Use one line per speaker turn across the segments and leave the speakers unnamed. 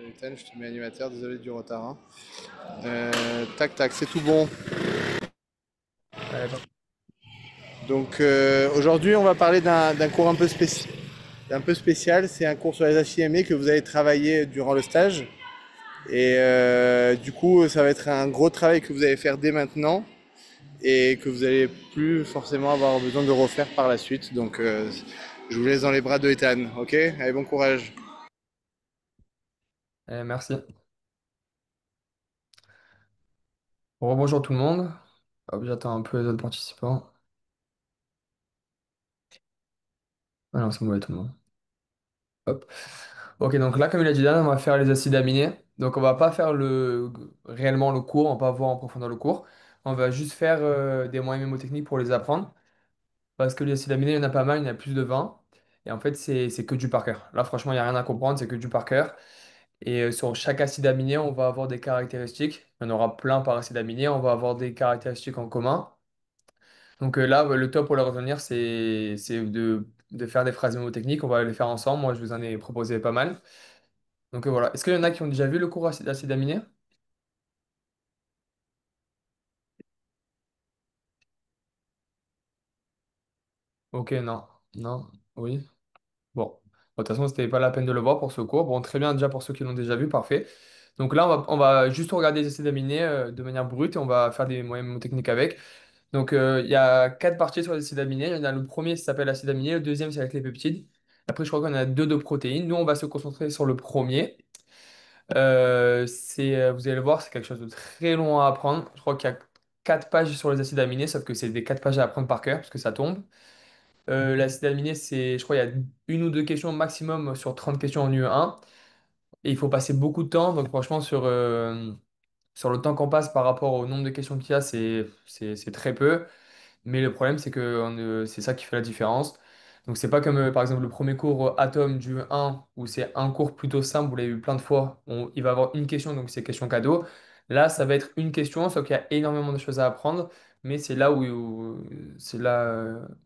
Ethan, je te mets animateur, désolé du retard, hein. Tac, tac, c'est tout bon.
Ouais, pas-
Donc aujourd'hui, on va parler d'un cours un peu spécial. C'est un cours sur les HIME que vous allez travailler durant le stage. Et du coup, ça va être un gros travail que vous allez faire dès maintenant et que vous allez plus forcément avoir besoin de refaire par la suite. Donc je vous laisse dans les bras de Ethan, ok? Allez, bon courage.
Merci. Bonjour tout le monde. Hop, j'attends un peu les autres participants. Ah non, c'est bon, ouais, tout le monde. Hop. Ok, donc là, comme il a dit Dan, on va faire les acides aminés. Donc on va pas faire réellement le cours, on va pas voir en profondeur le cours. On va juste faire des moyens mémotechniques pour les apprendre. Parce que les acides aminés, il y en a pas mal, il y en a plus de 20. Et en fait, c'est que du par cœur. Là, franchement, il n'y a rien à comprendre, c'est que du par cœur. Et sur chaque acide aminé, on va avoir des caractéristiques. Il y en aura plein par acide aminé, on va avoir des caractéristiques en commun. Donc là, le top pour le retenir, c'est de faire des phrases mnémotechniques. On va les faire ensemble. Moi, je vous en ai proposé pas mal. Donc voilà. Est-ce qu'il y en a qui ont déjà vu le cours acide aminé? Ok, non. Non. Oui. Bon. Bon, de toute façon, c'était pas la peine de le voir pour ce cours. Bon, très bien déjà pour ceux qui l'ont déjà vu, parfait. Donc là, on va juste regarder les acides aminés de manière brute et on va faire des moyens mnémotechniques avec. Donc, il y a quatre parties sur les acides aminés. Il y en a le premier qui s'appelle l'acide aminé, le deuxième, c'est avec les peptides. Après, je crois qu'on a deux de protéines. Nous, on va se concentrer sur le premier. Vous allez le voir, c'est quelque chose de très long à apprendre. Je crois qu'il y a quatre pages sur les acides aminés, sauf que c'est des quatre pages à apprendre par cœur, parce que ça tombe. L'acide aminé, je crois, il y a une ou deux questions maximum sur 30 questions en UE1. Et il faut passer beaucoup de temps. Donc, franchement, sur le temps qu'on passe par rapport au nombre de questions qu'il y a, c'est très peu. Mais le problème, c'est que c'est ça qui fait la différence. Donc, c'est pas comme par exemple le premier cours Atome du 1, où c'est un cours plutôt simple, vous l'avez vu plein de fois. Il va y avoir une question, donc c'est question cadeau. Là, ça va être une question, sauf qu'il y a énormément de choses à apprendre. Mais c'est là où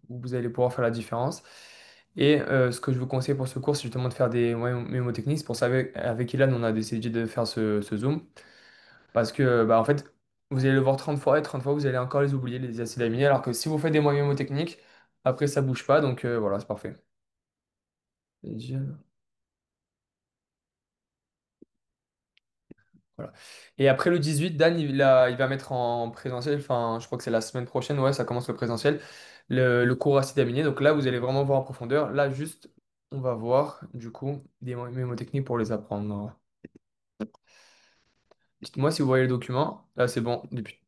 vous allez pouvoir faire la différence. Et ce que je vous conseille pour ce cours, c'est justement de faire des moyens mémotechniques. C'est pour ça avec Ilan, on a décidé de faire ce Zoom. Parce que, bah, en fait, vous allez le voir 30 fois et 30 fois, vous allez encore les oublier, les acides aminés. Alors que si vous faites des moyens mnémotechniques, après, ça bouge pas. Donc voilà, c'est parfait. Voilà. Et après le 18, Dan, il va mettre en présentiel, enfin, je crois que c'est la semaine prochaine, ouais, ça commence le présentiel, le cours acide aminé. Donc là, vous allez vraiment voir en profondeur. Là, juste, on va voir, du coup, des mémotechniques pour les apprendre. Dites-moi si vous voyez le document. Là, c'est bon. Depuis,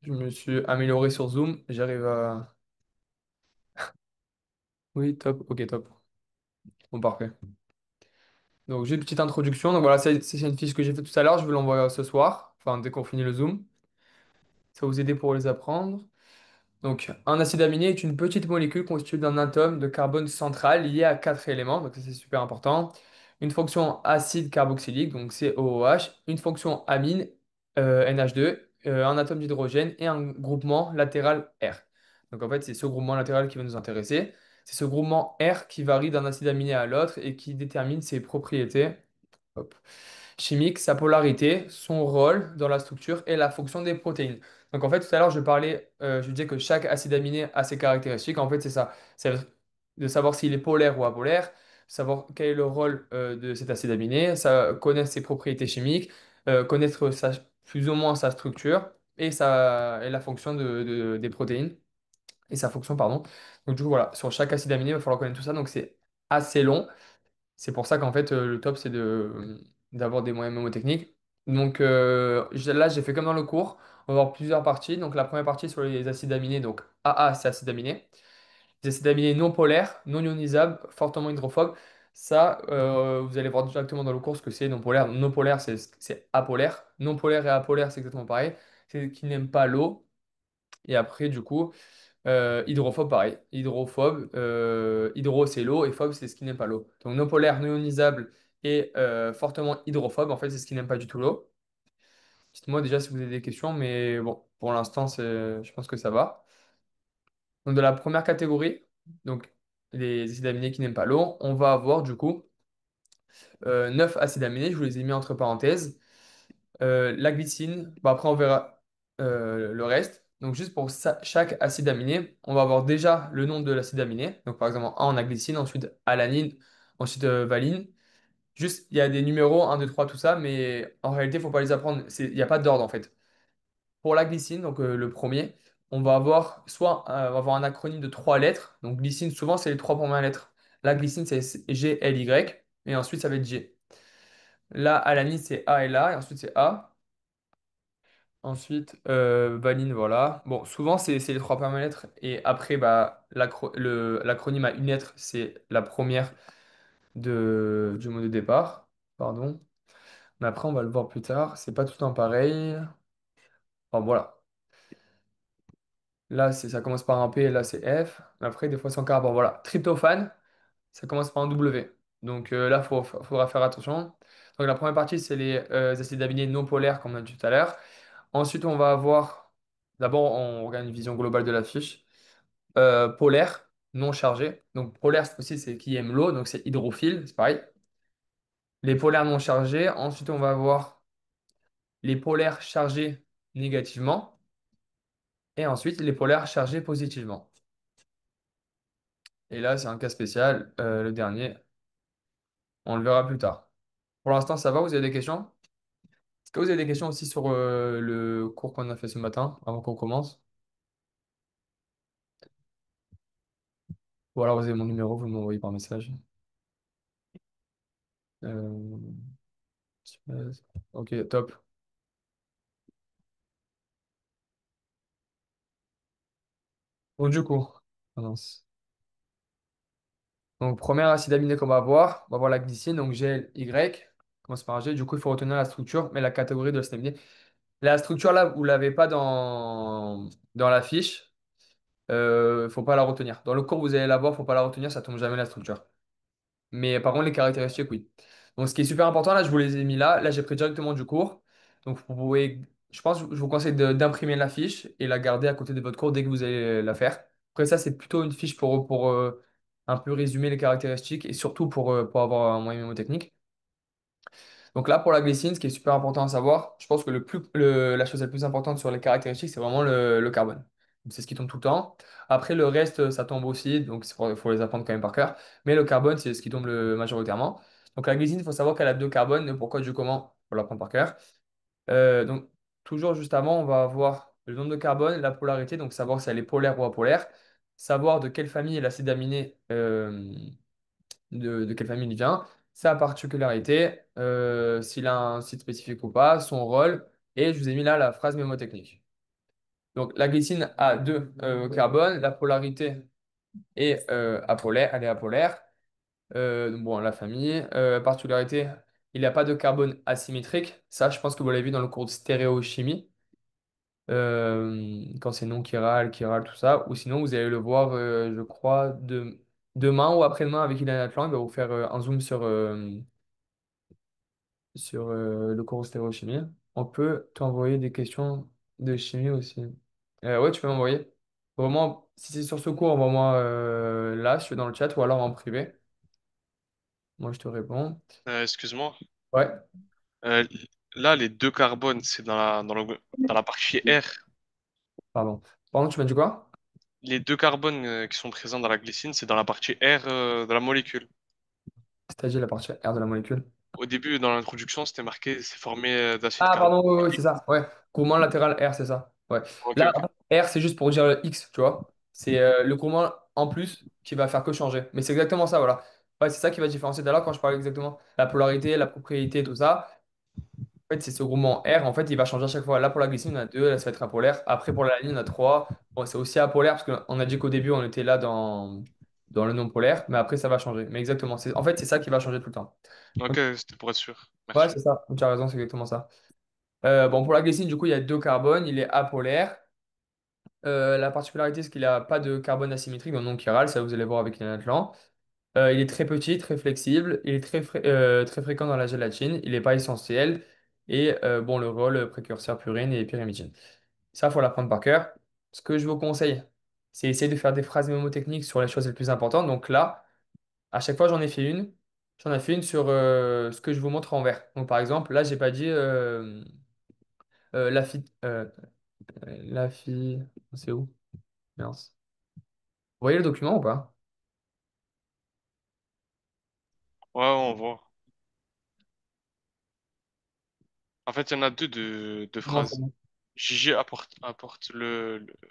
je me suis amélioré sur Zoom. J'arrive à. Oui, top. Ok, top. Bon, parfait. Donc, j'ai une petite introduction. Donc, voilà, c'est une fiche que j'ai faite tout à l'heure. Je vous l'envoie ce soir. Enfin, dès qu'on finit le Zoom. Ça va vous aider pour les apprendre. Donc, un acide aminé est une petite molécule constituée d'un atome de carbone central lié à quatre éléments. Donc, ça, c'est super important. Une fonction acide carboxylique, donc COOH. Une fonction amine, NH2. Un atome d'hydrogène et un groupement latéral R. Donc, en fait, c'est ce groupement latéral qui va nous intéresser. C'est ce groupement R qui varie d'un acide aminé à l'autre et qui détermine ses propriétés. Hop. Chimique, sa polarité, son rôle dans la structure et la fonction des protéines. Donc en fait, tout à l'heure, je disais que chaque acide aminé a ses caractéristiques. En fait, c'est ça. C'est de savoir s'il est polaire ou apolaire, savoir quel est le rôle de cet acide aminé, connaître ses propriétés chimiques, connaître plus ou moins sa structure et la fonction des protéines et sa fonction, pardon. Donc du coup, voilà, sur chaque acide aminé, il va falloir connaître tout ça. Donc c'est assez long. C'est pour ça qu'en fait, le top, c'est d'avoir des moyens mémotechniques. Donc là, j'ai fait comme dans le cours. On va avoir plusieurs parties. Donc la première partie sur les acides aminés. Donc AA, c'est acide aminé. Les acides aminés non polaires, non ionisables, fortement hydrophobes. Ça, vous allez voir directement dans le cours ce que c'est non polaire. Non polaire, c'est apolaire. Non polaire et apolaire, c'est exactement pareil. C'est qui n'aiment pas l'eau. Et après, du coup, hydrophobe, pareil. Hydrophobe, hydro, c'est l'eau, et phobe, c'est ce qui n'aime pas l'eau. Donc, non polaire, non ionisable et fortement hydrophobe, en fait, c'est ce qui n'aime pas du tout l'eau. Dites-moi déjà si vous avez des questions, mais bon, pour l'instant, je pense que ça va. Donc, de la première catégorie, donc les acides aminés qui n'aiment pas l'eau, on va avoir du coup 9 acides aminés, je vous les ai mis entre parenthèses. La glycine, bah après on verra le reste. Donc juste pour chaque acide aminé, on va avoir déjà le nom de l'acide aminé. Donc par exemple en 1 on a glycine, ensuite alanine, ensuite valine. Juste il y a des numéros 1, 2, 3, tout ça, mais en réalité il ne faut pas les apprendre. Il n'y a pas d'ordre en fait. Pour la glycine, donc le premier, on va avoir soit on va avoir un acronyme de 3 lettres. Donc glycine, souvent c'est les 3 premières lettres. La glycine c'est G, L, Y, et ensuite ça va être G. La alanine c'est A et A, et ensuite c'est A. Ensuite, valine, voilà. Bon, souvent, c'est les 3 premières lettres. Et après, bah, l'acronyme à une lettre, c'est la première du mot de départ. Pardon. Mais après, on va le voir plus tard. C'est pas tout le temps pareil. Enfin, voilà. Là, ça commence par un P, et là, c'est F. Mais après, des fois, c'est encore un. Bon, voilà. Tryptophane, ça commence par un W. Donc là, faudra faire attention. Donc, la première partie, c'est les acides aminés non polaires, comme on a dit tout à l'heure. Ensuite, on va avoir. D'abord, on regarde une vision globale de la fiche. Polaire, non chargé. Donc polaire, cette fois-ci, c'est qui aime l'eau, donc c'est hydrophile, c'est pareil. Les polaires non chargés. Ensuite, on va avoir les polaires chargés négativement. Et ensuite, les polaires chargés positivement. Et là, c'est un cas spécial. Le dernier, on le verra plus tard. Pour l'instant, ça va? Vous avez des questions? Est-ce que vous avez des questions aussi sur le cours qu'on a fait ce matin, avant qu'on commence? Ou alors, vous avez mon numéro, vous m'envoyez par message. Euh, Ok, top. Bon, du coup, ah mince. Donc, premier acide aminé qu'on va avoir la glycine, donc GLY, commence par un G. Du coup, il faut retenir la structure, mais la catégorie de l'acide aminé. La structure là, vous ne l'avez pas dans la fiche, il ne faut pas la retenir. Dans le cours, vous allez la voir, il ne faut pas la retenir, ça tombe jamais la structure. Mais par contre, les caractéristiques, oui. Donc, ce qui est super important, là, je vous les ai mis là. Là, j'ai pris directement du cours. Donc, vous pouvez, je pense, je vous conseille d'imprimer la fiche et la garder à côté de votre cours dès que vous allez la faire. Après, ça, c'est plutôt une fiche pour un peu résumer les caractéristiques et surtout pour avoir un moyen mnémotechnique. Donc là, pour la glycine, ce qui est super important à savoir, je pense que la chose la plus importante sur les caractéristiques, c'est vraiment le carbone. C'est ce qui tombe tout le temps. Après, le reste, ça tombe aussi, donc il faut les apprendre quand même par cœur. Mais le carbone, c'est ce qui tombe majoritairement. Donc la glycine, il faut savoir qu'elle a 2 carbones, le pourquoi du comment, il faut l'apprendre par cœur. Donc toujours juste avant, on va avoir le nombre de carbone, la polarité, donc savoir si elle est polaire ou apolaire, savoir de quelle famille est l'acide aminé, de quelle famille il vient, sa particularité, s'il a un site spécifique ou pas, son rôle, et je vous ai mis là la phrase mémotechnique. Donc la glycine a 2 carbones, la polarité est apolaire, elle est apolaire. Donc, bon, la famille, particularité, il n'y a pas de carbone asymétrique. Ça, je pense que vous l'avez vu dans le cours de stéréochimie, quand c'est non chiral, chiral, tout ça. Ou sinon, vous allez le voir, je crois, demain ou après-demain avec Ilan Atlan. Il va vous faire un zoom sur le cours de stéréochimie. On peut t'envoyer des questions de chimie aussi. Ouais, tu peux m'envoyer. Vraiment, si c'est sur ce cours, envoie-moi là, je suis dans le chat ou alors en privé. Moi, je te réponds.
Excuse-moi.
Ouais,
Euh, Là, les deux carbones, c'est dans la partie R.
pardon. Pardon, tu m'as dit quoi?
Les deux carbones qui sont présents dans la glycine, c'est dans la partie R de la molécule.
C'est-à-dire la partie R de la molécule.
Au début, dans l'introduction, c'était marqué c'est formé d'acide
Ah, pardon, oui, oui,
carbonique.
c'est ça. Ouais. Coulement latéral R, c'est ça. Ouais.
Ok,
Là,
ok.
R, c'est juste pour dire le X, tu vois. C'est le coulement en plus qui va faire que changer. Mais c'est exactement ça, voilà. Ouais, c'est ça qui va différencier. D'ailleurs, quand je parlais exactement la polarité, la propriété, tout ça, en fait, c'est ce groupement R, en fait, il va changer à chaque fois. Là, pour la glycine, on a 2, là, ça va être apolaire. Après, pour la ligne, on a 3. Bon, c'est aussi apolaire, parce qu'on a dit qu'au début, on était là dans le non polaire, mais après, ça va changer. Mais exactement. En fait, c'est ça qui va changer tout le temps.
Ok,
Donc,
c'était pour être sûr.
ouais,
Merci.
c'est ça. Tu as raison, c'est exactement ça. Bon, pour la glycine, du coup, il y a 2 carbones. Il est apolaire. La particularité, c'est qu'il n'a pas de carbone asymétrique, donc non chiral. Ça, vous allez voir avec l'anatlan. Il est très petit, très flexible. Il est très fréquent dans la gélatine. Il n'est pas essentiel. Et bon, le rôle précurseur purine et pyrimidine. Ça, il faut l'apprendre par cœur. Ce que je vous conseille, c'est essayer de faire des phrases mémotechniques sur les choses les plus importantes. Donc là, à chaque fois, j'en ai fait une. J'en ai fait une sur ce que je vous montre en vert. Donc par exemple, là, j'ai pas dit la fille. La fille. C'est où? Mince. Vous voyez le document ou pas?
Ouais, on voit. En fait, il y en a deux de
Non, c'est
phrases.
bon.
Gigi apporte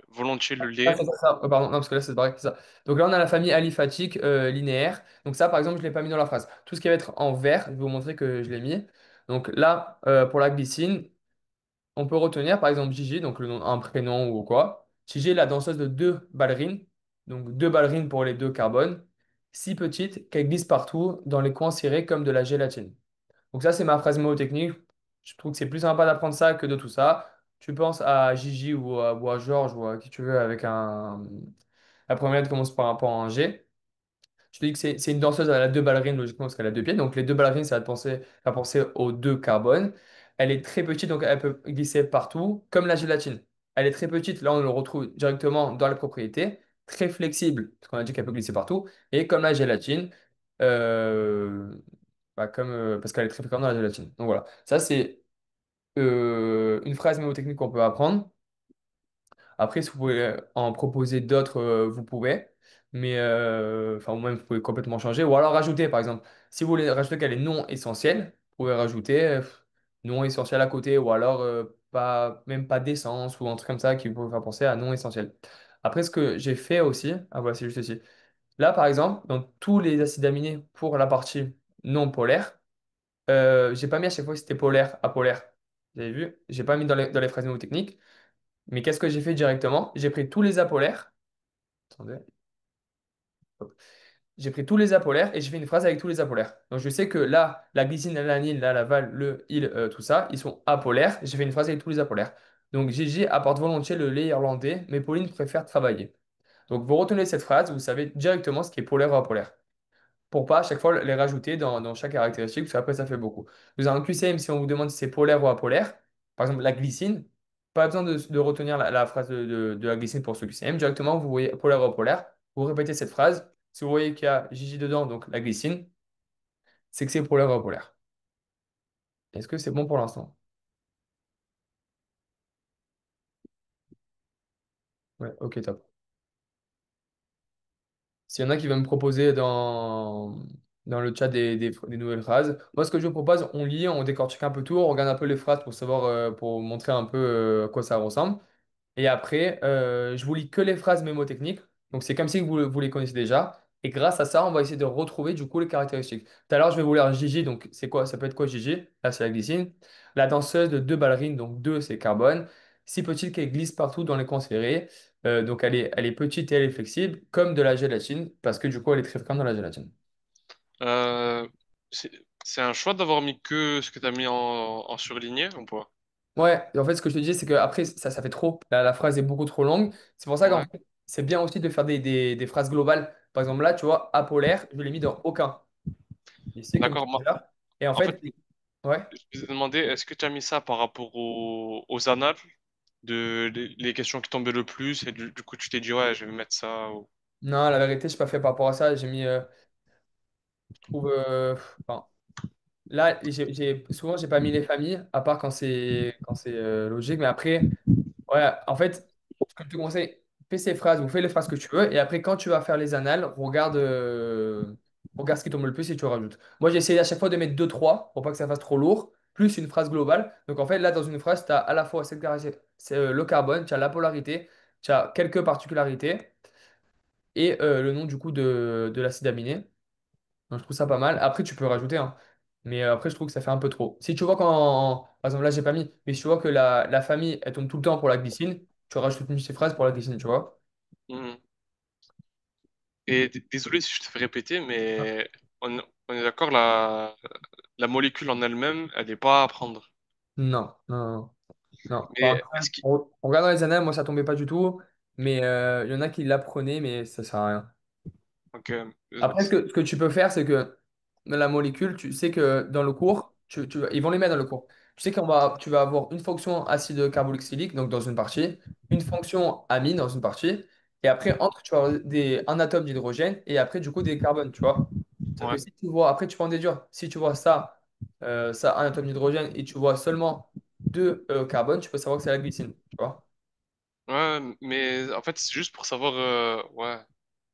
volontiers le
Ah,
lait.
c'est ça. Pardon, non, parce que là, c'est pareil, c'est ça. Donc là, on a la famille aliphatique linéaire. Donc ça, par exemple, je ne l'ai pas mis dans la phrase. Tout ce qui va être en vert, je vais vous montrer que je l'ai mis. Donc là, pour la glycine, on peut retenir, par exemple, Gigi, donc le nom, un prénom ou quoi. Gigi est la danseuse de deux ballerines. Donc deux ballerines pour les deux carbones. Si petite qu'elle glisse partout dans les coins serrés comme de la gélatine. Donc ça, c'est ma phrase mnémotechnique. Je trouve que c'est plus sympa d'apprendre ça que de tout ça. Tu penses à Gigi ou à Georges ou à qui tu veux avec un... La première lettre commence par un G. Je te dis que c'est une danseuse, elle a deux ballerines, logiquement, parce qu'elle a deux pieds. Donc les deux ballerines, ça va te faire penser aux deux carbones. Elle est très petite, donc elle peut glisser partout, comme la gélatine. Elle est très petite, là on le retrouve directement dans les propriétés. Très flexible, parce qu'on a dit qu'elle peut glisser partout. Et comme la gélatine, euh, parce qu'elle est très fréquente dans la gélatine. Donc voilà, ça c'est une phrase mnémotechnique qu'on peut apprendre. Après, si vous pouvez en proposer d'autres, vous pouvez. Mais, enfin, ou même, vous pouvez complètement changer. Ou alors rajouter, par exemple, si vous voulez rajouter qu'elle est non essentielle, vous pouvez rajouter non essentiel à côté. Ou alors, pas, même pas d'essence ou un truc comme ça qui peut faire penser à non essentiel. Après, ce que j'ai fait aussi, ah voilà, c'est juste ici. Là, par exemple, dans tous les acides aminés pour la partie non polaire, j'ai pas mis à chaque fois que c'était polaire, apolaire. Vous avez vu? J'ai pas mis dans les phrases mnémotechniques. Mais qu'est-ce que j'ai fait directement? J'ai pris tous les apolaires. Attendez. Hop. J'ai pris tous les apolaires et j'ai fait une phrase avec tous les apolaires. Donc je sais que là, la glycine, l'alanine, là, la val, le, il, tout ça, ils sont apolaires. J'ai fait une phrase avec tous les apolaires. Donc Gigi apporte volontiers le lait irlandais, mais Pauline préfère travailler. Donc vous retenez cette phrase, vous savez directement ce qui est polaire ou apolaire pour pas à chaque fois les rajouter dans chaque caractéristique, parce qu'après ça fait beaucoup. Dans un QCM, si on vous demande si c'est polaire ou apolaire, par exemple la glycine, pas besoin de retenir la phrase de la glycine pour ce QCM, directement vous voyez polaire ou apolaire, vous répétez cette phrase, si vous voyez qu'il y a J dedans, donc la glycine, c'est que c'est polaire ou apolaire. Est-ce que c'est bon pour l'instant? Ouais, ok, top. S'il y en a qui veulent me proposer dans le chat des nouvelles phrases, moi ce que je vous propose, on lit, on décortique un peu tout, on regarde un peu les phrases pour savoir, pour montrer un peu à quoi ça ressemble. Et après, je vous lis que les phrases mémotechniques. Donc, c'est comme si vous les connaissez déjà. Et grâce à ça, on va essayer de retrouver du coup les caractéristiques. Tout à l'heure, je vais vous lire Gigi. Donc, c'est quoi? Ça peut être quoi Gigi? Là, c'est la glycine. La danseuse de deux ballerines. Donc, deux, c'est carbone. Si petite qu'elle glisse partout dans les coins serrés. Donc, elle est petite et elle est flexible, comme de la gélatine, parce que du coup, elle est très fréquente dans la gélatine.
Euh, c'est c'est un choix d'avoir mis que ce que tu as mis en surligné ou pas?
Ouais, et en fait, ce que je te disais, c'est que après ça fait trop. La phrase est beaucoup trop longue. C'est pour ça qu'en
Ouais.
fait, c'est bien aussi de faire des phrases globales. Par exemple, là, tu vois, apolaire, je l'ai mis dans aucun. Il sait que
D'accord.
c'est là. Et en
En fait,
fait, ouais.
je vous ai demandé, est-ce que tu as mis ça par rapport aux annales, les questions qui tombaient le plus, et du coup, tu t'es dit, ouais, je vais mettre ça.
Non, la vérité, je n'ai pas fait par rapport à ça. J'ai mis, je trouve, enfin, là, souvent, j'ai pas mis les familles, à part quand c'est logique. Mais après, ouais, en fait, ce que je te conseille, fais ces phrases ou fais les phrases que tu veux. Et après, quand tu vas faire les annales, regarde ce qui tombe le plus et tu rajoutes. Moi, j'ai essayé à chaque fois de mettre deux trois pour pas que ça fasse trop lourd, plus une phrase globale. Donc, en fait, là, dans une phrase, tu as à la fois c'est, le carbone, tu as la polarité, tu as quelques particularités et le nom du coup de l'acide aminé. Donc, je trouve ça pas mal. Après, tu peux rajouter, hein. Mais après, je trouve que ça fait un peu trop. Si tu vois par exemple, là, j'ai pas mis, mais si tu vois que la famille, elle tombe tout le temps pour la glycine, tu rajoutes une petite phrase pour la glycine, tu vois.
Mhm. Et désolé si je te fais répéter, mais on est d'accord, la molécule en elle-même, elle n'est pas à prendre.
Non, non, non. Non. Enfin,
Mais est-ce qu'il...
on regarde dans les annales, moi, ça tombait pas du tout. Mais il y en a qui l'apprenaient, mais ça sert à rien.
Ok,
Après, ce que tu peux faire, c'est que dans la molécule, tu sais que dans le cours, ils vont les mettre dans le cours. Tu sais tu vas avoir une fonction acide carboxylique, donc dans une partie, une fonction amine dans une partie, et après, entre, tu vas avoir un atome d'hydrogène, et après, du coup, des carbones, tu vois. Sauf que
Ouais.
si tu vois, après tu peux en déduire, si tu vois ça, ça, un atome d'hydrogène, et tu vois seulement deux carbone, tu peux savoir que c'est la glycine. Tu vois?
Ouais, mais en fait, c'est juste pour savoir. Ouais.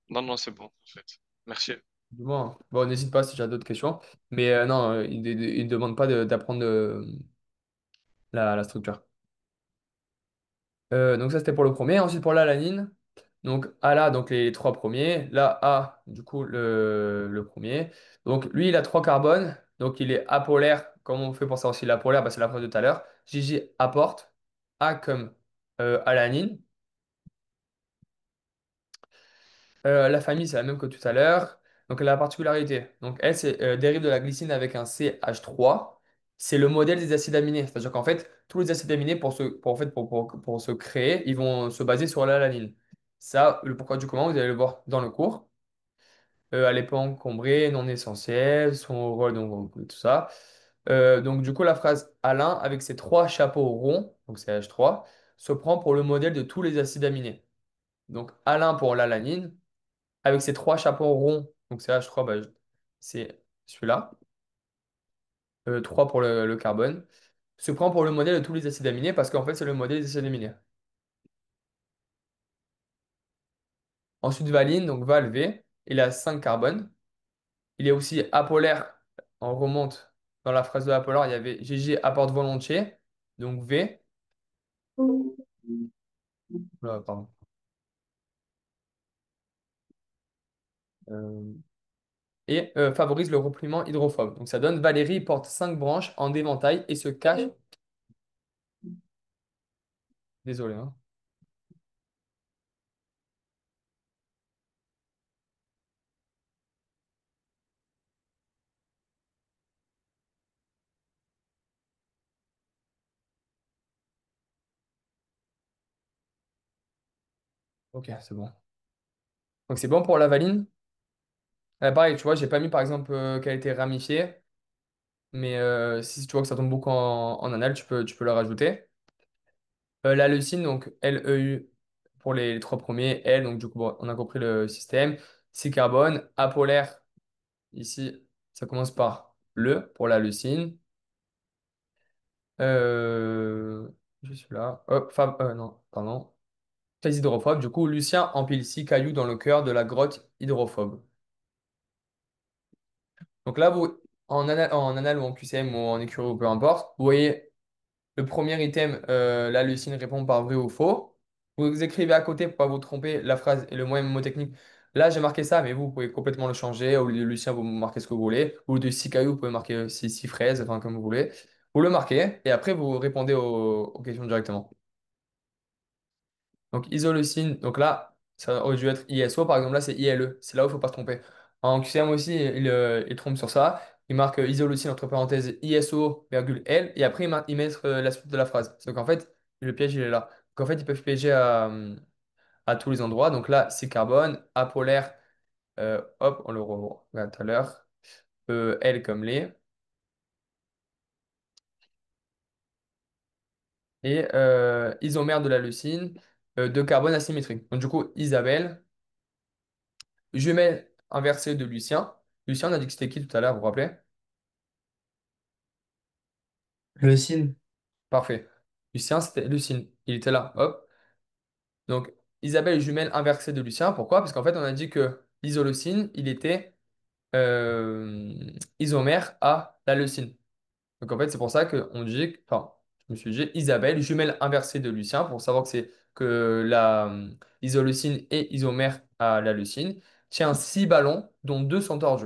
Non, non, c'est bon, en fait. Merci.
Du moins. Bon, n'hésite pas si tu as d'autres questions. Mais non, il ne demande pas d'apprendre la structure. Donc ça, c'était pour le premier. Ensuite, pour l'alanine. Donc A là, donc les trois premiers. Là, A, du coup, le premier. Donc lui, il a trois carbones. Donc il est apolaire. Comment on fait pour savoir s'il est apolaire? Bah, c'est la phrase de tout à l'heure. JJ apporte. A comme alanine. La famille, c'est la même que tout à l'heure. Donc, la particularité. Donc, elle, c'est dérive de la glycine avec un CH3. C'est le modèle des acides aminés. C'est-à-dire qu'en fait, tous les acides aminés, pour se créer, ils vont se baser sur l'alanine. Ça, le pourquoi du comment, vous allez le voir dans le cours. Elle n'est pas encombrée, non essentielle, son rôle, donc tout ça. Donc, du coup, la phrase Alain, avec ses trois chapeaux ronds, donc c'est H3, se prend pour le modèle de tous les acides aminés. Donc, Alain pour l'alanine avec ses trois chapeaux ronds. Donc c'est H3, bah, c'est celui-là. 3 pour le carbone. Se prend pour le modèle de tous les acides aminés parce qu'en fait, c'est le modèle des acides aminés. Ensuite, valine, donc Val V, il a 5 carbones. Il est aussi apolaire. On remonte dans la phrase de apolaire, il y avait GG apporte volontiers, donc V. Pardon. Euh, et favorise le repliement hydrophobe. Donc ça donne Valérie porte 5 branches en éventail et se cache. Désolé, hein. Ok, c'est bon. Donc c'est bon pour la valine. Pareil, tu vois, j'ai pas mis par exemple qu'elle était ramifiée, mais si tu vois que ça tombe beaucoup en anal, tu peux la rajouter. La leucine, donc LEU pour les trois premiers, L, donc du coup, bon, on a compris le système. 6 carbone, apolaire, ici, ça commence par le pour la leucine. Euh, je suis là. Hop, non, pardon. Phase hydrophobe, du coup, Lucien empile 6 cailloux dans le cœur de la grotte hydrophobe. Donc là, en anal ou en QCM ou en écurie ou peu importe, vous voyez le premier item, la leucine répond par vrai ou faux. Vous écrivez à côté pour pas vous tromper la phrase et le moyen mnémotechnique. Là, j'ai marqué ça, mais vous pouvez complètement le changer. Au lieu de Lucien, vous marquez ce que vous voulez. Au lieu de 6 cailloux, vous pouvez marquer 6 fraises, enfin comme vous voulez. Vous le marquez et après, vous répondez aux questions directement. Donc isoleucine, donc là, ça aurait dû être ISO, par exemple, là c'est ILE, c'est là où il ne faut pas se tromper. En QCM aussi, il trompe sur ça. Il marque isoleucine entre parenthèses ISO, virgule L, et après il met la suite de la phrase. Donc en fait, le piège il est là. Donc en fait, ils peuvent piéger à tous les endroits. Donc là, c'est carbone, apolaire, hop, on le revoit tout à l'heure. L comme les. Et isomère de la leucine, de carbone asymétrique. Donc du coup, Isabelle. Jumelle inversée de Lucien. Lucien, on a dit que c'était qui tout à l'heure, vous vous rappelez?
Leucine.
Parfait. Lucien, c'était Lucine. Il était là. Hop. Donc, Isabelle est jumelle inversée de Lucien. Pourquoi? Parce qu'en fait, on a dit que l'isoleucine, il était euh, isomère à la leucine. Donc, en fait, c'est pour ça qu'on dit, enfin, je me suis dit Isabelle, jumelle inversée de Lucien, pour savoir que la isoleucine est isomère à la leucine. Tient 6 ballons, dont 2 sont tordus.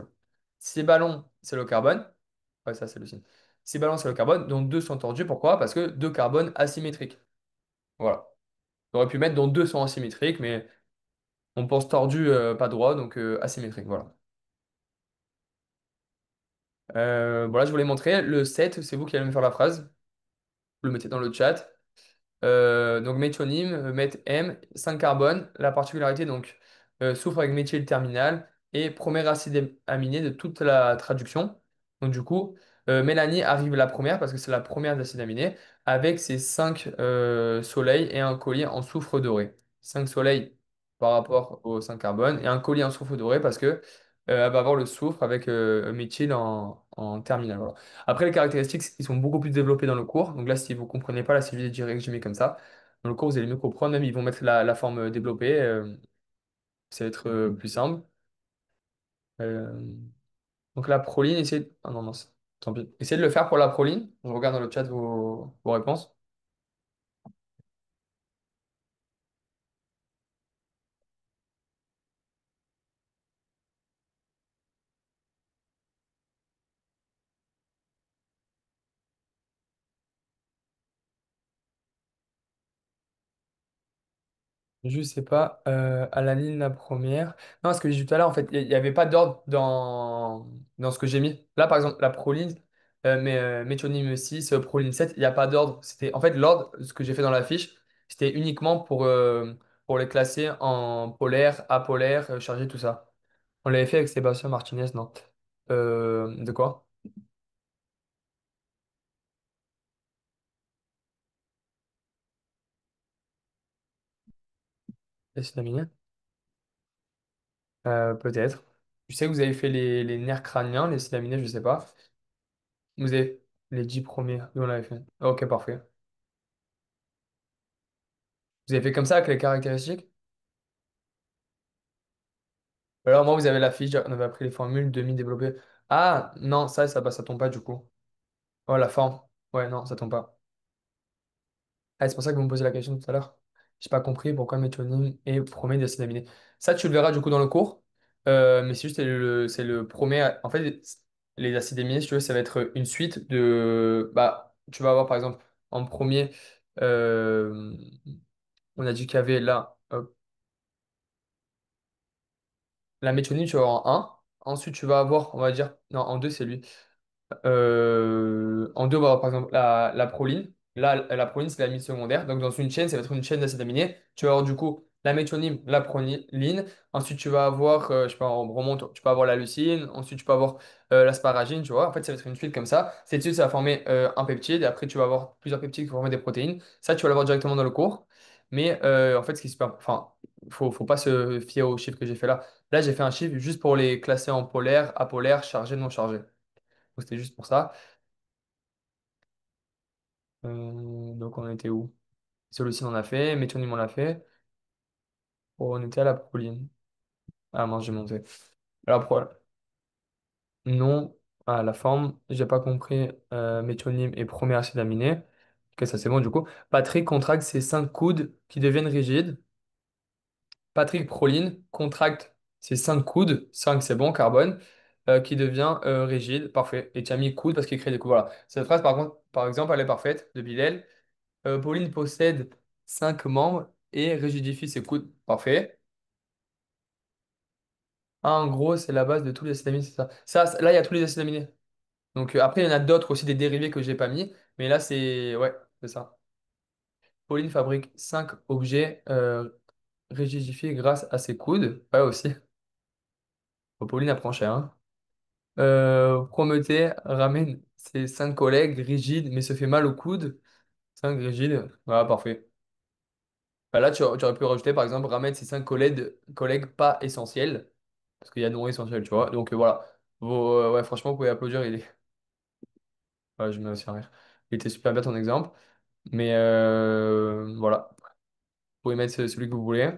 6 ballons, c'est le carbone. Ouais, ça, c'est leucine. 6 ballons, c'est le carbone, dont 2 sont tordus. Pourquoi? Parce que 2 carbones asymétriques. Voilà. On aurait pu mettre dont 2 sont asymétriques, mais on pense tordu, pas droit, donc asymétrique. Voilà. Voilà, je voulais montrer. Le 7, c'est vous qui allez me faire la phrase. Vous le mettez dans le chat. Donc méthionine, M, 5 carbone. La particularité, donc, soufre avec méthyl terminal et premier acide aminé de toute la traduction. Donc du coup, Mélanie arrive la première parce que c'est la première des acides aminés avec ses 5 soleils et un collier en soufre doré. 5 soleils par rapport aux 5 carbone et un collier en soufre doré parce que elle va avoir le soufre avec méthyle en terminale. Voilà. Après, les caractéristiques, ils sont beaucoup plus développés dans le cours. Donc là, si vous ne comprenez pas, là, c'est juste direct que j'ai mis comme ça. Dans le cours, vous allez mieux comprendre. Même, ils vont mettre la forme développée. Ça va être plus simple. Euh, donc la proline, essayez... Ah non, non, tant pis. Essayez de le faire pour la proline. Je regarde dans le chat vos réponses. Je sais pas, à la ligne la première. Non, ce que j'ai dit tout à l'heure, en fait, il n'y avait pas d'ordre dans ce que j'ai mis. Là, par exemple, la proline, méthionine 6, proline 7, il n'y a pas d'ordre. C'était, en fait, l'ordre, ce que j'ai fait dans la fiche, c'était uniquement pour les classer en polaire, apolaire, chargé, tout ça. On l'avait fait avec Sébastien Martinez, non? De quoi? L'acide aminé. Peut-être. Je sais que vous avez fait les nerfs crâniens, les acides aminés, je sais pas. Vous avez les 10 premiers, nous on l'avait fait. Ok, parfait. Vous avez fait comme ça avec les caractéristiques? Alors moi, vous avez la fiche, on avait appris les formules demi-développées. Ah, non, ça tombe pas du coup. Oh, la forme. Ouais, non, ça tombe pas. Ah, c'est pour ça que vous me posez la question tout à l'heure. J'ai pas compris pourquoi méthionine et promène d'acide aminé. Ça, tu le verras du coup dans le cours. Mais c'est juste c'est le premier. En fait, les acides aminés, si tu veux, ça va être une suite de. Bah, tu vas avoir par exemple en premier, euh, on a dit qu'il y avait là. La méthionine, tu vas avoir en un. Ensuite, tu vas avoir, on va dire, non, en 2 c'est lui. En 2 on va avoir par exemple la proline. Là, la proline, c'est l'amide secondaire. Donc, dans une chaîne, ça va être une chaîne d'acides aminés. Tu vas avoir du coup la méthionine, la proline. Ensuite, tu vas avoir, je sais pas, on remonte, tu peux avoir la leucine. Ensuite, tu peux avoir l'asparagine, tu vois. En fait, ça va être une suite comme ça. Cette suite, ça va former un peptide. Et après, tu vas avoir plusieurs peptides qui vont former des protéines. Ça, tu vas l'avoir directement dans le cours. Mais en fait, ce qui est super, enfin, faut pas se fier aux chiffres que j'ai fait là. Là, j'ai fait un chiffre juste pour les classer en polaire, apolaire, chargé, non chargé. Donc, c'était juste pour ça. Donc, on était où? Celui-ci, on a fait. Méthionine, on l'a fait. Oh, on était à la proline. Ah, mince, j'ai monté. Alors, non, à la forme, j'ai pas compris. Méthionine et premier acide aminé. Ok, ça c'est bon du coup. Patrick contracte ses 5 coudes qui deviennent rigides. Patrick Proline contracte ses 5 coudes. 5 c'est bon, carbone. Qui devient rigide. Parfait. Et tu as mis coude parce qu'il crée des coudes. Voilà. Cette phrase, par contre, par exemple, elle est parfaite de Bilal. Pauline possède 5 membres et rigidifie ses coudes. Parfait. Ah, en gros, c'est la base de tous les acides aminés, c'est ça. Là, il y a tous les acides aminés. Donc après, il y en a d'autres aussi, des dérivés que j'ai pas mis. Mais là, c'est... Ouais, c'est ça. Pauline fabrique 5 objets rigidifiés grâce à ses coudes. Ouais, aussi. Bon, Pauline apprend cher, hein. Prométhée ramène ses 5 collègues rigides mais se fait mal au coude. 5 rigides. Voilà, parfait. Bah là, tu aurais pu rajouter, par exemple, ramène ses 5 collègues pas essentiels. Parce qu'il y a non essentiel, tu vois. Donc voilà. Ouais, franchement, vous pouvez applaudir. Ouais, je mets aussi un rire. Il était super bien ton exemple. Mais voilà. Vous pouvez mettre celui que vous voulez.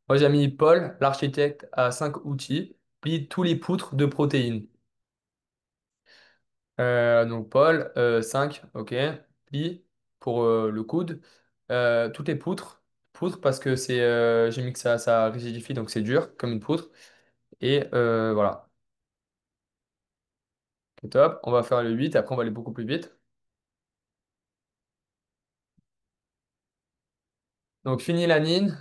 Moi, j'ai mis Paul, l'architecte, a 5 outils. Plie tous les poutres de protéines. Donc Paul, 5, ok. Plie pour le coude. Toutes les poutres. Poutres parce que j'ai mis que ça rigidifie, donc c'est dur comme une poutre. Et voilà. Ok, top. On va faire le 8. Après on va aller beaucoup plus vite. Donc phénylalanine,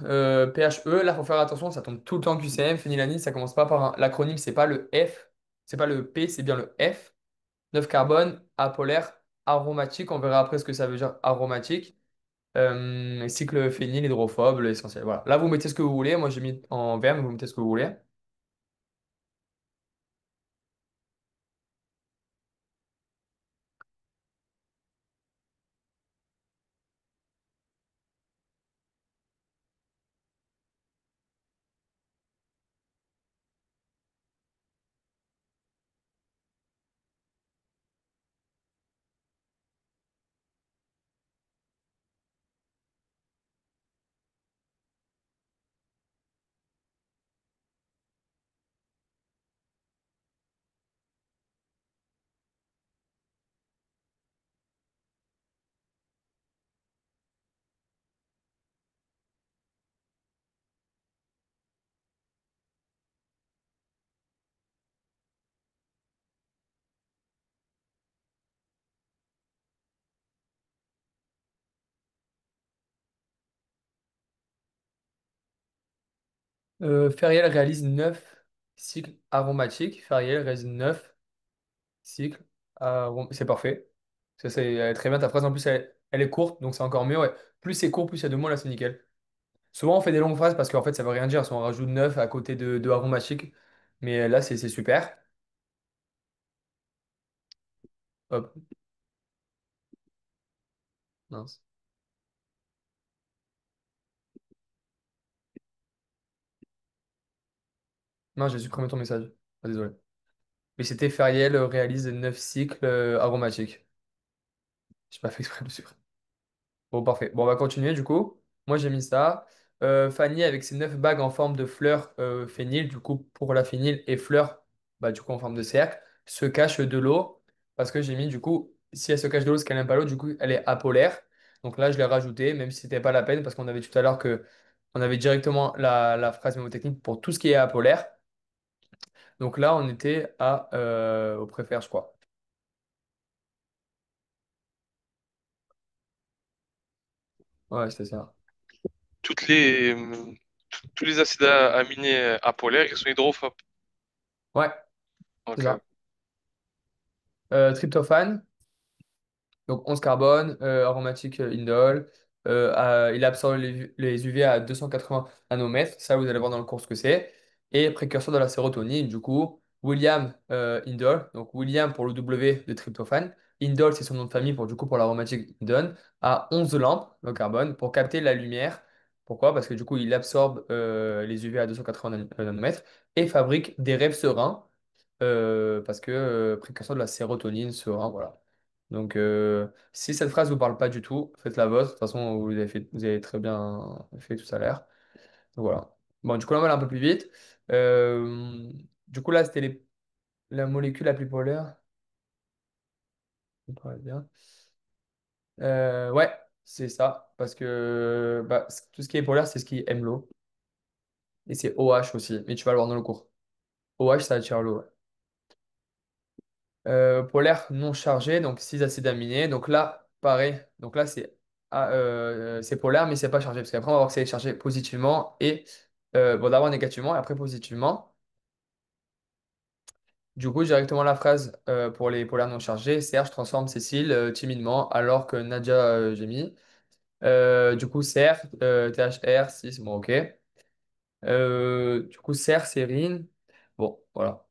PHE, là, il faut faire attention, ça tombe tout le temps QCM. Phénylalanine, ça commence pas par l'acronyme, c'est pas le F, c'est pas le P, c'est bien le F. 9 carbone, apolaire, aromatique, on verra après ce que ça veut dire aromatique. Cycle phényl, hydrophobe, l'essentiel. Voilà. Là, vous mettez ce que vous voulez. Moi, j'ai mis en vert, mais vous mettez ce que vous voulez. Feriel réalise 9 cycles aromatiques. Feriel réalise 9 cycles C'est parfait. Elle est très bien. Ta phrase, en plus, elle est courte, donc c'est encore mieux. Ouais. Plus c'est court, plus il y a de mots, là, c'est nickel. Souvent, on fait des longues phrases parce qu'en fait, ça veut rien dire. Si on rajoute 9 à côté de aromatique. Mais là, c'est super. Hop. Mince. Non, j'ai supprimé ton message. Ah, désolé. Mais c'était Feriel réalise 9 cycles aromatiques. J'ai pas fait exprès de le supprimer. Bon, parfait. Bon, on va continuer du coup. Moi, j'ai mis ça. Fanny, avec ses 9 bagues en forme de fleurs phényl, du coup, pour la phényl et fleurs, bah, du coup, en forme de cercle, se cache de l'eau. Parce que j'ai mis, du coup, si elle se cache de l'eau, c'est qu'elle n'aime pas l'eau, du coup, elle est apolaire. Donc là, je l'ai rajouté, même si c'était pas la peine, parce qu'on avait tout à l'heure que on avait directement la phrase mémotechnique pour tout ce qui est apolaire. Donc là, on était au préfère, je crois. Ouais, c'était ça.
Toutes les, tous les acides aminés apolaires, ils sont hydrophobes.
Ouais, c'est
Ok.
ça. Tryptophane. Donc 11 carbone, aromatique indole. Il absorbe les UV à 280 nanomètres. Ça, vous allez voir dans le cours ce que c'est. Et précurseur de la sérotonine, du coup, William Indole. Donc William pour le W de tryptophane. Indole, c'est son nom de famille pour, du coup, pour l'aromatique indole. À 11 lampes, le carbone, pour capter la lumière. Pourquoi? Parce que du coup, il absorbe les UV à 280 nanomètres et fabrique des rêves sereins. Parce que précurseur de la sérotonine, serein, voilà. Donc, si cette phrase vous parle pas du tout, faites la vôtre. De toute façon, vous avez très bien fait tout à l'heure. Donc, voilà. Bon, du coup, là, on va aller un peu plus vite. Euh, du coup, là, c'était la molécule la plus polaire. On parlait bien. Ouais, c'est ça. Parce que bah, tout ce qui est polaire, c'est ce qui aime l'eau. Et c'est OH aussi. Mais tu vas le voir dans le cours. OH, ça attire l'eau. Ouais. Polaire non chargé, donc 6 acides aminés. Donc là, pareil. Donc là, c'est polaire, mais c'est pas chargé. Parce qu'après, on va voir que c'est chargé positivement et bon, d'abord négativement et après positivement. Du coup, directement la phrase pour les polaires non chargés, Serge transforme Cécile timidement alors que Nadia gémit. Du coup, Serre, THR, 6, bon, ok. Du coup, Serre, Sérine. Bon, voilà.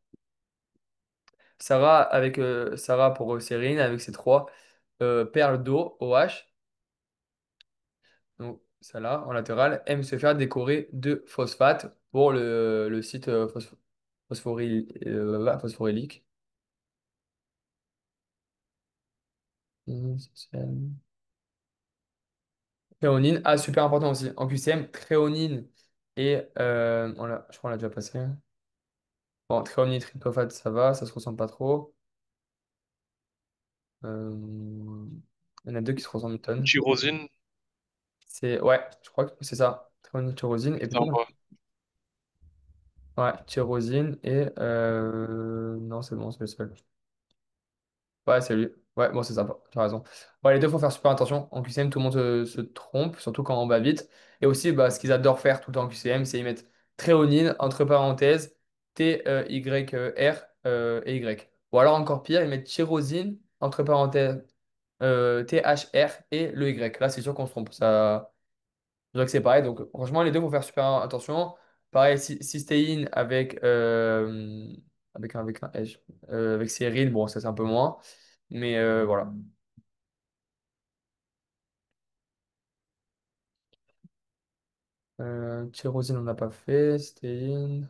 Sarah pour Sérine avec ses trois perles d'eau, OH. Donc, ça là, en latéral, aime se faire décorer de phosphate pour le site phosphorylique. Tréonine, ah, super important aussi. En QCM, tréonine et je crois qu'on l'a déjà passé. Bon, tréonine, tryptophate, ça va, ça se ressemble pas trop. Il y en a deux qui se ressemblent une tonne.
Tyrosine,
Ouais, je crois que c'est ça. Tréonine, tyrosine et
c'est en
peut-être.
bas.
Ouais, tyrosine et non, c'est bon, c'est le seul. Ouais, c'est lui. Ouais, bon, c'est sympa, tu as raison. Ouais, les deux, faut faire super attention. En QCM, tout le monde se trompe, surtout quand on va vite. Et aussi, bah, ce qu'ils adorent faire tout le temps en QCM, c'est ils mettent tréonine, entre parenthèses, T-Y-R et Y. Ou alors encore pire, ils mettent tyrosine, entre parenthèses, T-H-R et le Y. Là, c'est sûr qu'on se trompe. Ça, je dirais que c'est pareil. Donc, franchement, les deux, faut faire super attention. Pareil, cystéine avec un H, avec sérine, bon, ça c'est un peu moins. Mais voilà. Tyrosine, on n'a pas fait. Cystéine,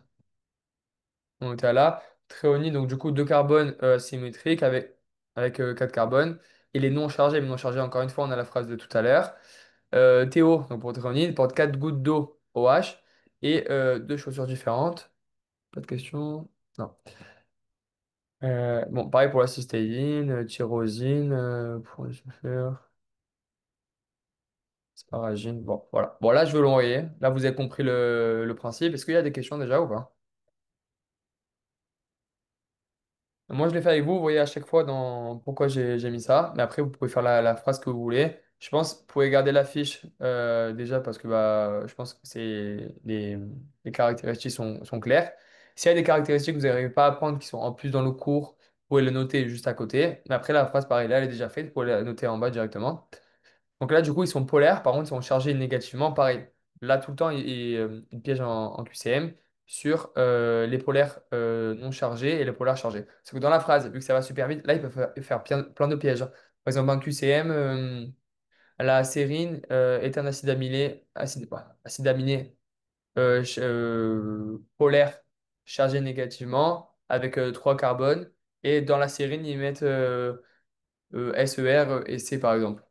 on était là. Tréonine, donc du coup, deux carbones symétriques avec 4 carbones. Et les non chargés, mais non chargés, encore une fois, on a la phrase de tout à l'heure. Théo, donc pour tréonine, porte 4 gouttes d'eau OH et deux chaussures différentes. Pas de question. Non. Bon, pareil pour la cystéine, tyrosine, pour les chauffeurs, asparagine. Bon, voilà. Bon, là, je vais l'envoyer. Là, vous avez compris le principe. Est-ce qu'il y a des questions déjà ou pas? Moi, je l'ai fait avec vous. Vous voyez à chaque fois dans pourquoi j'ai mis ça. Mais après, vous pouvez faire la phrase que vous voulez. Je pense que vous pouvez garder l'affiche déjà parce que bah, je pense que les caractéristiques sont claires. S'il y a des caractéristiques que vous n'arrivez pas à prendre qui sont en plus dans le cours, vous pouvez le noter juste à côté. Mais après, la phrase, pareil, là, elle est déjà faite. Vous pouvez la noter en bas directement. Donc là, du coup, ils sont polaires. Par contre, ils sont chargés négativement. Pareil. Là, tout le temps, ils piègent en QCM sur les polaires non chargés et les polaires chargés. Parce que dans la phrase, vu que ça va super vite, là, ils peuvent faire plein de pièges. Par exemple, en QCM, la sérine est un acide aminé, acide aminé polaire chargé négativement avec 3 carbones. Et dans la sérine, ils mettent SER et C, par exemple.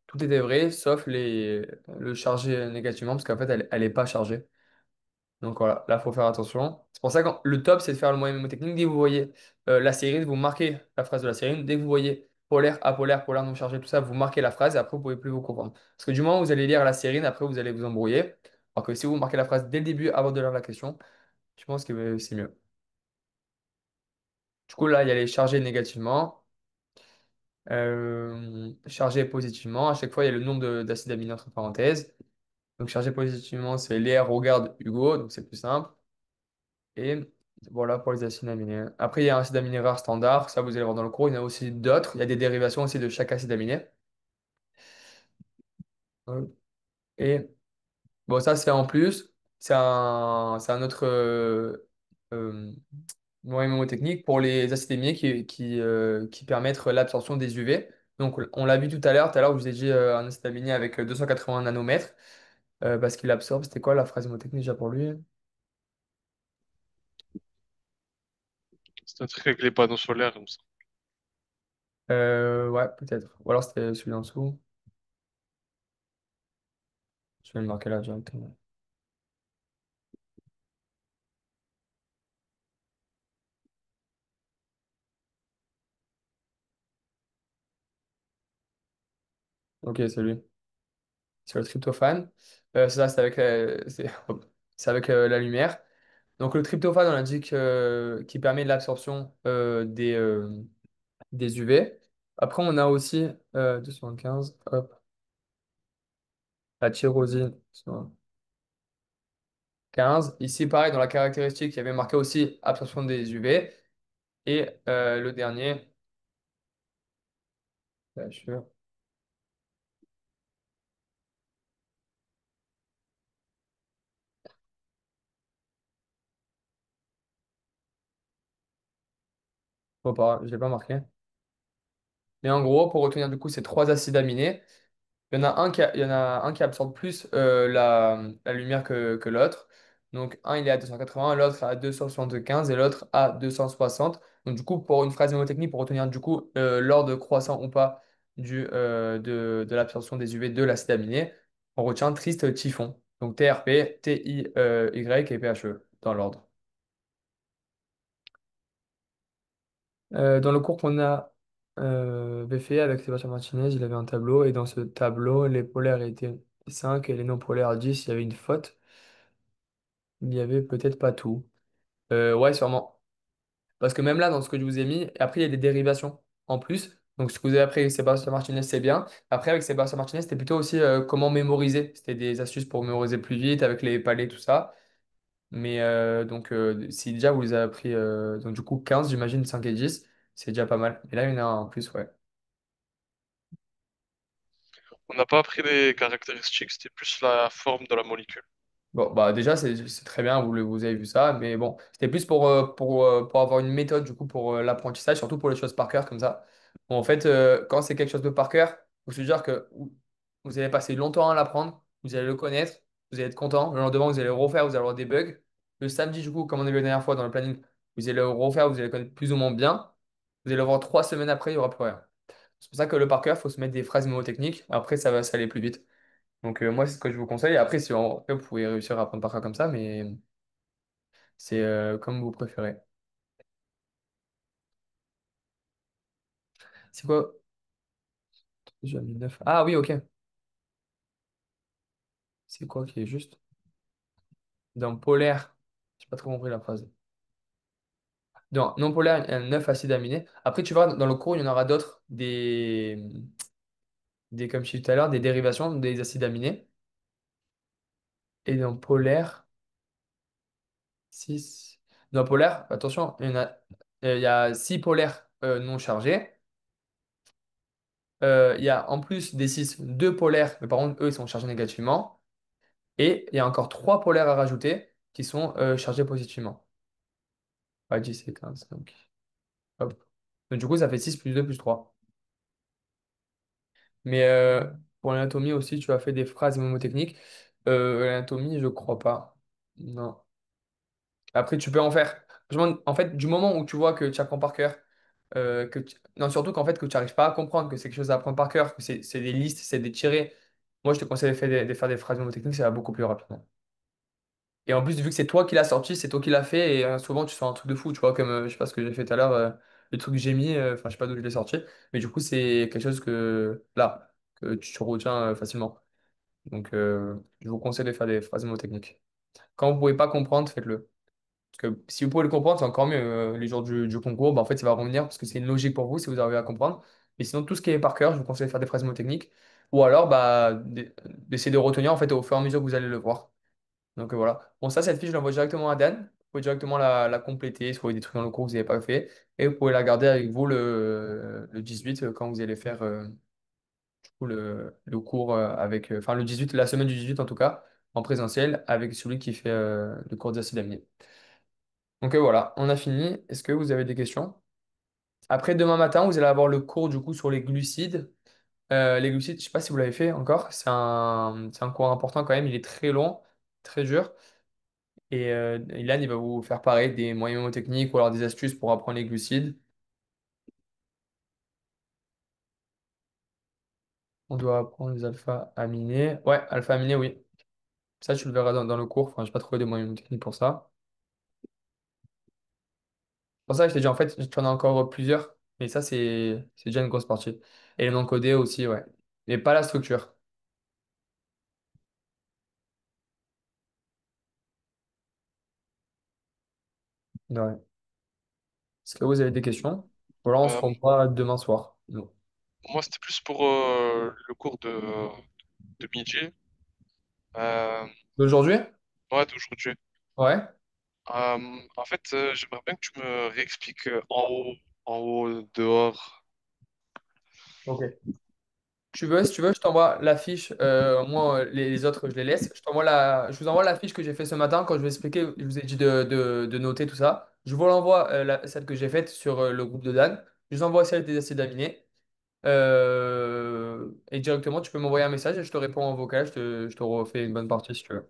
Tout était vrai, sauf le chargé négativement, parce qu'en fait, elle n'est pas chargée. Donc voilà, là, il faut faire attention. C'est pour ça que le top, c'est de faire le moyen mnémotechnique. Dès que vous voyez la sérine, vous marquez la phrase de la sérine. Dès que vous voyez polaire, apolaire, polaire non chargé, tout ça, vous marquez la phrase et après, vous ne pouvez plus vous confondre. Parce que du moment où vous allez lire la sérine, après, vous allez vous embrouiller. Alors que si vous marquez la phrase dès le début, avant de lire la question, je pense que c'est mieux. Du coup, là, il y a les chargés négativement, chargés positivement. À chaque fois, il y a le nombre d'acides aminés entre parenthèses. Donc, chargé positivement, c'est Léa, regarde Hugo, donc c'est plus simple. Et voilà pour les acides aminés. Après, il y a un acide aminé rare standard, ça vous allez voir dans le cours. Il y en a aussi d'autres. Il y a des dérivations aussi de chaque acide aminé. Et bon, ça, c'est en plus. C'est un autre euh, moyen mnémotechnique pour les acides aminés qui permettent l'absorption des UV. Donc, on l'a vu tout à l'heure. Tout à l'heure, je vous ai dit un acide aminé avec 280 nanomètres parce qu'il absorbe. C'était quoi la phrase mnémotechnique déjà pour lui?
C'est un truc avec les panneaux solaires, comme ça.
Ouais, peut-être. Ou alors c'était celui en dessous. Je vais le marquer là directement. Ok, c'est lui. C'est le tryptophane. C'est ça, c'est avec la lumière. Donc le tryptophane, on a dit qu'il permet de l'absorption des UV. Après, on a aussi 215, hop, la tyrosine 15. Ici, pareil, dans la caractéristique, il y avait marqué aussi absorption des UV. Et le dernier, je ne l'ai pas marqué. Mais en gros, pour retenir du coup ces 3 acides aminés, il y en a un qui absorbe plus la lumière que l'autre. Donc, un, il est à 280, l'autre à 275 et l'autre à 260. Donc, du coup, pour une phrase mnémotechnique, pour retenir du coup l'ordre croissant ou pas de l'absorption des UV de l'acide aminé, on retient triste typhon. Donc, TRP, TIY et PHE dans l'ordre. Dans le cours qu'on a fait avec Sébastien Martinez, il avait un tableau et dans ce tableau, les polaires étaient 5 et les non polaires 10. Il y avait une faute. Il n'y avait peut-être pas tout. Ouais, sûrement. Parce que même là, dans ce que je vous ai mis, après, il y a des dérivations en plus. Donc, ce que vous avez appris avec Sébastien Martinez, c'est bien. Après, avec Sébastien Martinez, c'était plutôt aussi comment mémoriser. C'était des astuces pour mémoriser plus vite avec les palais, tout ça. Mais donc, si déjà vous les avez appris, donc du coup, 15 j'imagine, 5 et 10 c'est déjà pas mal. Et là, il y en a un en plus, ouais.
On n'a pas appris les caractéristiques, c'était plus la forme de la molécule.
Bon, bah déjà, c'est très bien, vous avez vu ça, mais bon, c'était plus pour avoir une méthode, du coup, pour l'apprentissage, surtout pour les choses par cœur, comme ça. Bon, en fait, quand c'est quelque chose de par cœur, faut se dire que vous allez passer longtemps à l'apprendre, vous allez le connaître, vous allez être content, le lendemain, vous allez le refaire, vous allez avoir des bugs. Le samedi, du coup, comme on a vu la dernière fois dans le planning, vous allez le refaire, vous allez le connaître plus ou moins bien. Vous allez le voir 3 semaines après, il n'y aura plus rien. C'est pour ça que le par cœur, il faut se mettre des phrases mnémotechniques, après, ça va aller plus vite. Donc moi, c'est ce que je vous conseille. Après, si après, vous pouvez réussir à apprendre par cœur comme ça, mais c'est comme vous préférez. C'est quoi? J'ai mis 9. Ah oui, ok. C'est quoi qui est juste? Dans polaire, j'ai pas trop compris la phrase. Dans non polaire, il y a 9 acides aminés. Après, tu vois, dans le cours, il y en aura d'autres, comme je disais tout à l'heure, des dérivations des acides aminés. Et dans polaire, 6. Dans polaire, attention, il y a 6 polaires non chargés. Il y a en plus des 6 2 polaires, mais par contre, eux, ils sont chargés négativement. Et il y a encore 3 polaires à rajouter qui sont chargés positivement. Ouais, 10 et 15. Donc, hop. Donc, du coup, ça fait 6 plus 2 plus 3. Mais pour l'anatomie aussi, tu as fait des phrases mnémotechniques. L'anatomie, je crois pas. Non. Après, tu peux en faire. En fait, du moment où tu vois que tu apprends par cœur, non, surtout qu'en fait, que tu n'arrives pas à comprendre que c'est quelque chose à apprendre par cœur, que c'est des listes, c'est des tirés. Moi, je te conseille de faire des phrases mnémotechniques, ça va beaucoup plus rapidement. Et en plus, vu que c'est toi qui l'as sorti, c'est toi qui l'as fait, et souvent, tu sors un truc de fou, tu vois, comme, je sais pas ce que j'ai fait tout à l'heure, le truc que j'ai mis, enfin, je sais pas d'où je l'ai sorti, mais du coup, c'est quelque chose là, que tu retiens facilement. Donc, je vous conseille de faire des phrases mnémotechniques. Quand vous pouvez pas comprendre, faites-le. Parce que si vous pouvez le comprendre, c'est encore mieux. Les jours du concours, bah, en fait, ça va revenir parce que c'est une logique pour vous si vous arrivez à comprendre. Mais sinon, tout ce qui est par cœur, je vous conseille de faire des phrases mnémotechniques. Ou alors, bah, d'essayer de retenir en fait, au fur et à mesure que vous allez le voir. Donc voilà. Bon, ça, cette fiche, je l'envoie directement à Dan. Vous pouvez directement la compléter, si vous voyez des trucs dans le cours que vous n'avez pas fait. Et vous pouvez la garder avec vous le 18 quand vous allez faire du coup, le cours enfin, le 18, la semaine du 18 en tout cas, en présentiel, avec celui qui fait le cours d'acides aminés. Donc voilà, on a fini. Est-ce que vous avez des questions? Après, demain matin, vous allez avoir le cours du coup sur les glucides. Les glucides, je ne sais pas si vous l'avez fait encore. C'est un cours important quand même. Il est très long, très dur. Et Ilan, il va vous faire pareil des moyens mnémotechniques ou alors des astuces pour apprendre les glucides. On doit apprendre les alpha-aminés. Ouais, alpha-aminés, oui. Ça, tu le verras dans le cours. Enfin, je n'ai pas trouvé de moyens mnémotechniques pour ça. Pour ça, je t'ai dit, en fait, tu en as encore plusieurs. Mais ça, c'est déjà une grosse partie. Et les non codés aussi, ouais. Mais pas la structure. Ouais. Est-ce que vous avez des questions? Voilà, on se
Euh,
revoit demain soir. Non.
Moi, c'était plus pour le cours de midi. Euh,
D'aujourd'hui?
ouais, d'aujourd'hui.
Ouais.
En fait, j'aimerais bien que tu me réexpliques en haut, dehors.
Ok. Si tu veux, je t'envoie la fiche. Moi, les autres, je les laisse. Je vous envoie la fiche que j'ai fait ce matin quand je vais expliquer. Je vous ai dit de noter tout ça. Je vous l'envoie, celle que j'ai faite sur le groupe de Dan. Je vous envoie celle des acides aminés. Et directement, tu peux m'envoyer un message et je te réponds en vocal. Je te refais une bonne partie si tu veux.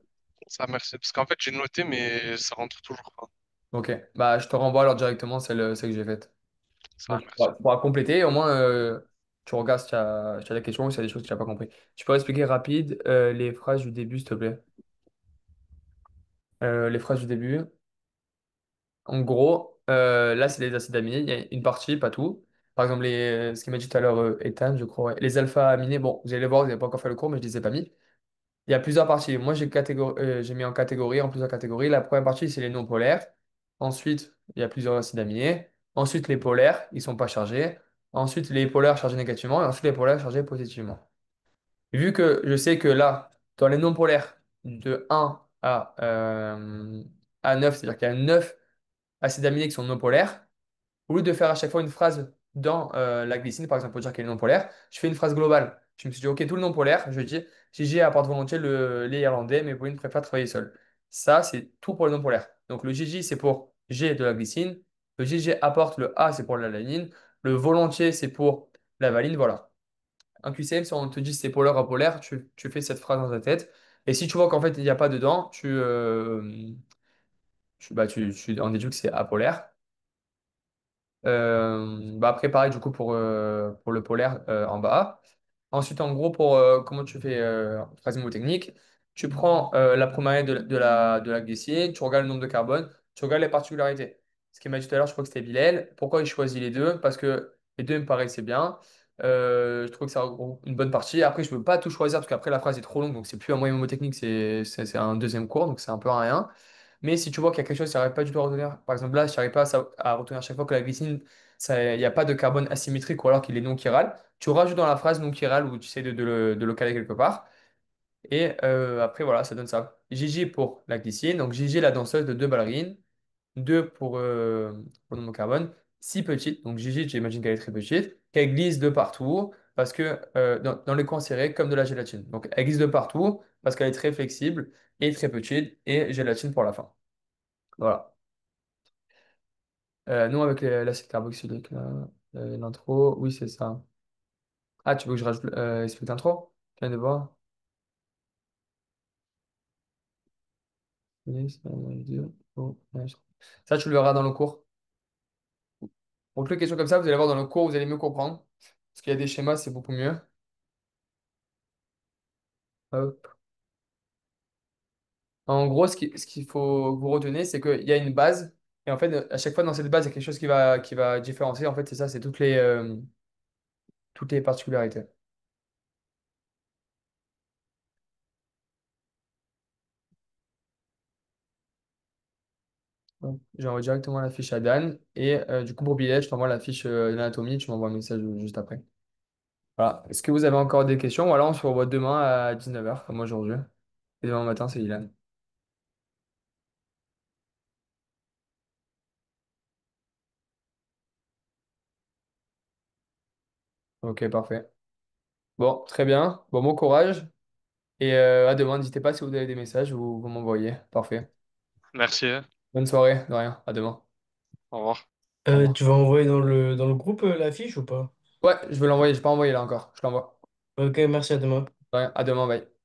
Ça, merci. Parce qu'en fait, j'ai noté, mais ça rentre toujours pas.
Ok. Bah, je te renvoie alors directement celle que j'ai faite.
Ça,
Donc,
merci.
tu pourras compléter. Au moins, tu regardes si tu as des questions ou s'il y a des choses que tu n'as pas compris. Tu peux expliquer rapide les phrases du début, s'il te plaît. Les phrases du début. En gros, là, c'est les acides aminés. Il y a une partie, pas tout. Par exemple, ce qu'il m'a dit tout à l'heure, Ethan, je crois. Ouais. Les alpha-aminés, bon, vous allez les voir, vous n'avez pas encore fait le cours, mais je ne les ai pas mis. Il y a plusieurs parties. Moi, j'ai mis en plusieurs catégories. La première partie, c'est les non polaires. Ensuite, il y a plusieurs acides aminés. Ensuite, les polaires, ils sont pas chargés. Ensuite, les polaires chargés négativement. Et ensuite, les polaires chargés positivement. Vu que je sais que là, dans les non polaires, de 1 à 9, c'est-à-dire qu'il y a 9 acides aminés qui sont non polaires, au lieu de faire à chaque fois une phrase dans la glycine, par exemple, pour dire qu'elle est non polaire, je fais une phrase globale. Je me suis dit, OK, tout le non polaire, je dis, Gigi apporte volontiers le lait irlandais, mais Pauline préfère travailler seule. Ça, c'est tout pour le non polaire. Donc le Gigi, c'est pour G de la glycine. Le Gigi apporte le A, c'est pour la l'alanine. Le volontiers, c'est pour la valine. Voilà. Un QCM, si on te dit c'est polaire à polaire, tu fais cette phrase dans ta tête. Et si tu vois qu'en fait, il n'y a pas dedans, tu en déduis que c'est apolaire. Bah après, pareil, du coup, pour le polaire en bas. Ensuite, en gros, pour comment tu fais phrase mnémotechnique, tu prends la première lettre de la glycine, tu regardes le nombre de carbone, tu regardes les particularités. Ce qu'il m'a dit tout à l'heure, je crois que c'était Bilal. Pourquoi il choisit les deux? Parce que les deux me paraissaient bien. Je trouve que ça regroupe une bonne partie. Après, je ne peux pas tout choisir parce qu'après, la phrase est trop longue, donc c'est plus un moyen mnémotechnique, c'est un deuxième cours, donc c'est un peu un rien. Mais si tu vois qu'il y a quelque chose que tu n'arrives pas du tout à retenir, par exemple là, je n'arrive pas à retenir chaque fois que la glycine il n'y a pas de carbone asymétrique ou alors qu'il est non chiral. Tu rajoutes dans la phrase non chiral ou tu essaies de le caler quelque part. Et après, voilà, ça donne ça. Gigi pour la glycine. Donc, Gigi, la danseuse de deux ballerines. Deux pour le nom carbone. Si petite. Donc, Gigi, j'imagine qu'elle est très petite. Qu'elle glisse de partout. Parce que dans les coins serrés, comme de la gélatine. Donc, elle glisse de partout parce qu'elle est très flexible et très petite. Et gélatine pour la fin. Voilà. Non, avec l'acide carboxylique, là. L'intro, oui, c'est ça. Ah, tu veux que je rajoute explique l'intro? Je viens de voir. Oui, ça, deux, oh, ouais, ça, tu le verras dans le cours. Pour toutes les questions comme ça, vous allez voir dans le cours, vous allez mieux comprendre. Parce qu'il y a des schémas, c'est beaucoup mieux. Hop. En gros, ce qu'il faut que vous retenez, c'est qu'il y a une base. Et en fait, à chaque fois, dans cette base, il y a quelque chose qui va différencier. En fait, c'est ça, c'est toutes les particularités. Donc, j'envoie directement la fiche à Dan. Et du coup, pour Bilal, je t'envoie la fiche d'anatomie. Tu m'envoies un message juste après. Voilà. Est-ce que vous avez encore des questions? Ou alors on se revoit demain à 19h, comme aujourd'hui. Et demain matin, c'est Ilan. Ok, parfait. Bon, très bien. Bon courage. Et à demain, n'hésitez pas si vous avez des messages, vous m'envoyez. Parfait.
Merci, hein.
Bonne soirée, de rien. À demain.
Au revoir.
Au revoir.
Tu vas envoyer dans le groupe l'affiche ou pas?
Ouais, je vais l'envoyer. Je n'ai pas envoyé là encore. Je l'envoie.
Ok, merci à demain.
De rien. À demain, bye.